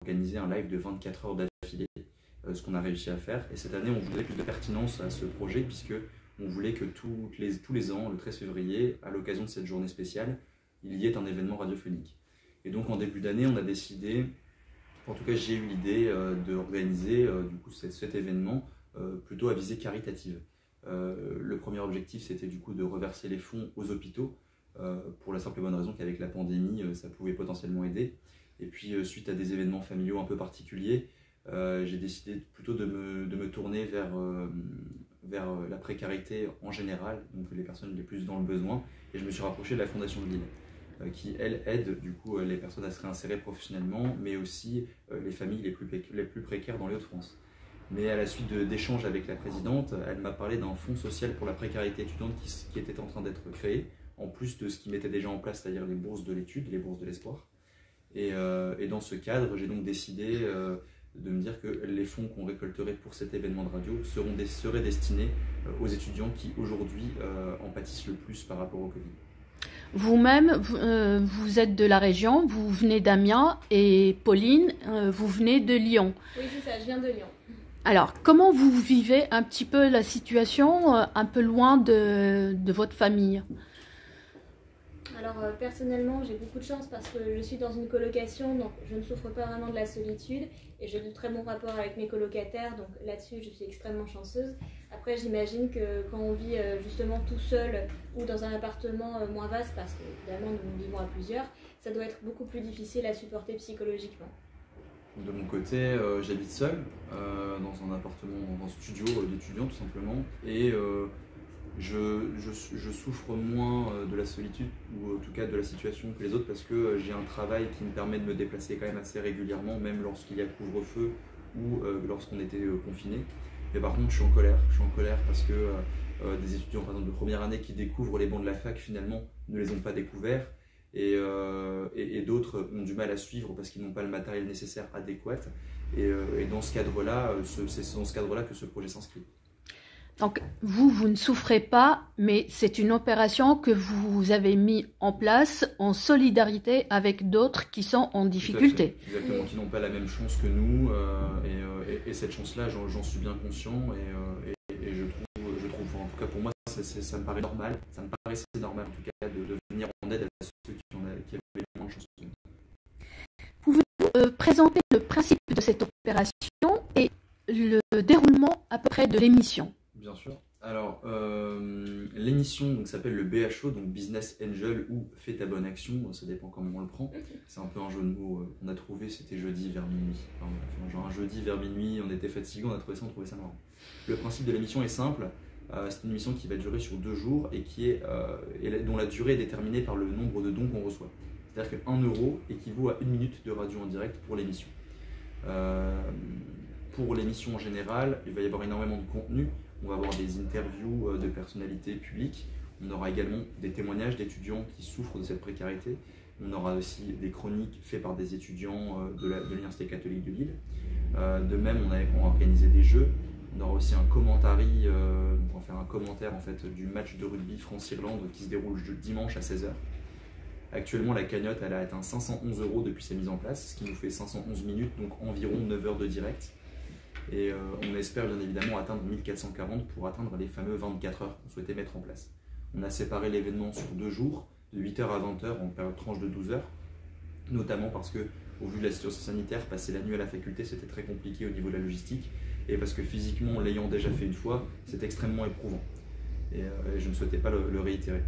organiser un live de 24 heures d'affilée, ce qu'on a réussi à faire. Et cette année, on voulait plus de pertinence à ce projet, puisque on voulait que tous les ans, le 13 février, à l'occasion de cette journée spéciale, il y ait un événement radiophonique. Et donc en début d'année, on a décidé, en tout cas j'ai eu l'idée d'organiser du coup cet événement plutôt à visée caritative. Le premier objectif, c'était du coup de reverser les fonds aux hôpitaux, pour la simple et bonne raison qu'avec la pandémie, ça pouvait potentiellement aider. Et puis suite à des événements familiaux un peu particuliers, j'ai décidé plutôt de me tourner vers la précarité en général, donc les personnes les plus dans le besoin, et je me suis rapproché de la Fondation de Lille, qui elle aide du coup les personnes à se réinsérer professionnellement, mais aussi les familles les plus précaires dans les Hauts-de-France. Mais à la suite d'échanges avec la présidente, elle m'a parlé d'un fonds social pour la précarité étudiante qui était en train d'être créé, en plus de ce qui mettait déjà en place, c'est-à-dire les bourses de l'étude, les bourses de l'espoir. Et dans ce cadre, j'ai donc décidé de me dire que les fonds qu'on récolterait pour cet événement de radio seraient destinés aux étudiants qui aujourd'hui en pâtissent le plus par rapport au Covid. Vous-même, vous êtes de la région, vous venez d'Amiens, et Pauline, vous venez de Lyon. Oui, c'est ça, je viens de Lyon. Alors, comment vous vivez un petit peu la situation, un peu loin de votre famille? Alors personnellement, j'ai beaucoup de chance parce que je suis dans une colocation, donc je ne souffre pas vraiment de la solitude et j'ai de très bons rapports avec mes colocataires, donc là-dessus je suis extrêmement chanceuse. Après, j'imagine que quand on vit justement tout seul ou dans un appartement moins vaste, parce qu'évidemment nous vivons à plusieurs, ça doit être beaucoup plus difficile à supporter psychologiquement. De mon côté, j'habite seul, dans un appartement, dans un studio d'étudiant tout simplement, et je souffre moins de la solitude, ou en tout cas de la situation que les autres, parce que j'ai un travail qui me permet de me déplacer quand même assez régulièrement, même lorsqu'il y a couvre-feu ou lorsqu'on était confiné. Mais par contre, je suis en colère parce que des étudiants par exemple de première année qui découvrent les bancs de la fac finalement ne les ont pas découverts, et d'autres ont du mal à suivre parce qu'ils n'ont pas le matériel nécessaire adéquat. Et dans ce cadre-là, c'est dans ce cadre-là que ce projet s'inscrit. Donc, vous ne souffrez pas, mais c'est une opération que vous avez mis en place en solidarité avec d'autres qui sont en difficulté. Exactement, qui n'ont pas la même chance que nous, et cette chance-là, j'en suis bien conscient, et je trouve, en tout cas pour moi, ça me paraît normal, ça me paraissait normal en tout cas de venir en aide à ceux qui avaient moins de chance. Pouvez-vous présenter le principe de cette opération et le déroulement à peu près de l'émission? Bien sûr. Alors, l'émission s'appelle le BHO, donc Business Angel ou Fais ta bonne action, ça dépend comment on le prend. C'est un peu un jeu de mots qu'on a trouvé, c'était jeudi vers minuit. Enfin, genre un jeudi vers minuit, on était fatigué, on trouvait ça marrant. Le principe de l'émission est simple, c'est une émission qui va durer sur 2 jours et dont la durée est déterminée par le nombre de dons qu'on reçoit. C'est-à-dire que 1 euro équivaut à 1 minute de radio en direct pour l'émission. Pour l'émission en général, il va y avoir énormément de contenu. On va avoir des interviews de personnalités publiques. On aura également des témoignages d'étudiants qui souffrent de cette précarité. On aura aussi des chroniques faites par des étudiants de l'Université catholique de Lille. De même, on va organiser des jeux. On aura aussi un commentary, on va faire un commentaire en fait, du match de rugby France-Irlande qui se déroule dimanche à 16 h. Actuellement, la cagnotte elle a atteint 511 € depuis sa mise en place, ce qui nous fait 511 minutes, donc environ 9 heures de direct. Et on espère bien évidemment atteindre 1440 pour atteindre les fameux 24 heures qu'on souhaitait mettre en place. On a séparé l'événement sur 2 jours, de 8 h à 20 h en période tranche de 12 heures, notamment parce que, au vu de la situation sanitaire, passer la nuit à la faculté c'était très compliqué au niveau de la logistique, et parce que physiquement, l'ayant déjà fait une fois, c'est extrêmement éprouvant. Et je ne souhaitais pas le réitérer.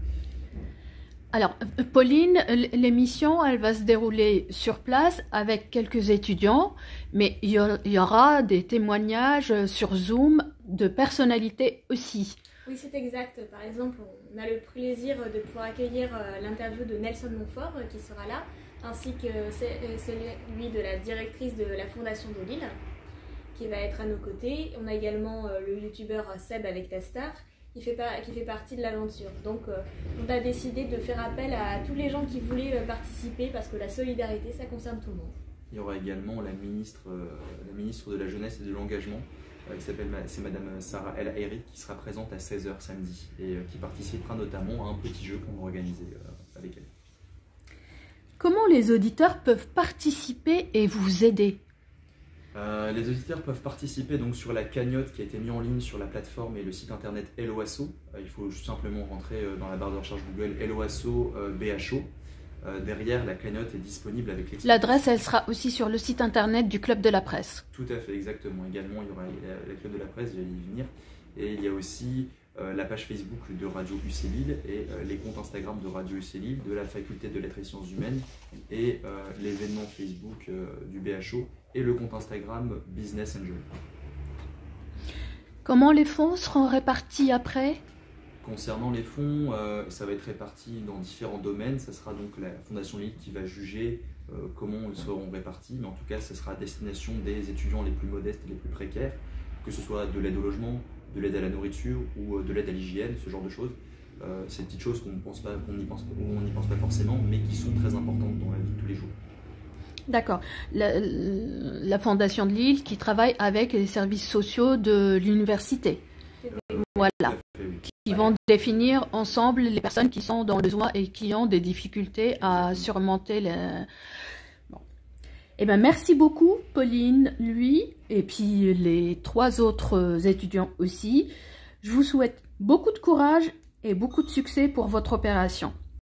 Alors, Pauline, l'émission, elle va se dérouler sur place avec quelques étudiants, mais il y aura des témoignages sur Zoom de personnalités aussi. Oui, c'est exact. Par exemple, on a le plaisir de pouvoir accueillir l'interview de Nelson Montfort qui sera là, ainsi que celui de la directrice de la Fondation de Lille, qui va être à nos côtés. On a également le youtubeur Seb avec Tastar, qui fait partie de l'aventure. Donc on a décidé de faire appel à tous les gens qui voulaient participer parce que la solidarité, ça concerne tout le monde. Il y aura également la ministre de la Jeunesse et de l'Engagement, c'est Madame Sarah El Haïry, qui sera présente à 16 h samedi et qui participera notamment à un petit jeu qu'on va organiser avec elle. Comment les auditeurs peuvent participer et vous aider? Les auditeurs peuvent participer donc sur la cagnotte qui a été mise en ligne sur la plateforme et le site internet Helloasso. Il faut simplement rentrer dans la barre de recherche Google Helloasso BHO. Derrière, la cagnotte est disponible avec l'explication. L'adresse, elle sera aussi sur le site internet du Club de la Presse. Tout à fait, exactement. Également, il y aura le Club de la Presse, j'allais y venir. Et il y a aussi la page Facebook de Radio UC Lille et les comptes Instagram de Radio UC Lille, de la Faculté de Lettres et Sciences Humaines et l'événement Facebook du BHO et le compte Instagram Business Angel. Comment les fonds seront répartis après? Concernant les fonds, ça va être réparti dans différents domaines. Ça sera donc la Fondation Lille qui va juger comment ils seront répartis. Mais en tout cas, ce sera à destination des étudiants les plus modestes et les plus précaires, que ce soit de l'aide au logement, de l'aide à la nourriture ou de l'aide à l'hygiène, ce genre de choses. C'est des petites choses qu'on n'y pense pas forcément, mais qui sont très importantes dans la vie de tous les jours. D'accord. La Fondation de Lille qui travaille avec les services sociaux de l'université. Voilà. Qui vont définir ensemble les personnes qui sont dans le besoin et qui ont des difficultés à surmonter les... Bon. Eh bien, merci beaucoup, Pauline, lui, et puis les 3 autres étudiants aussi. Je vous souhaite beaucoup de courage et beaucoup de succès pour votre opération.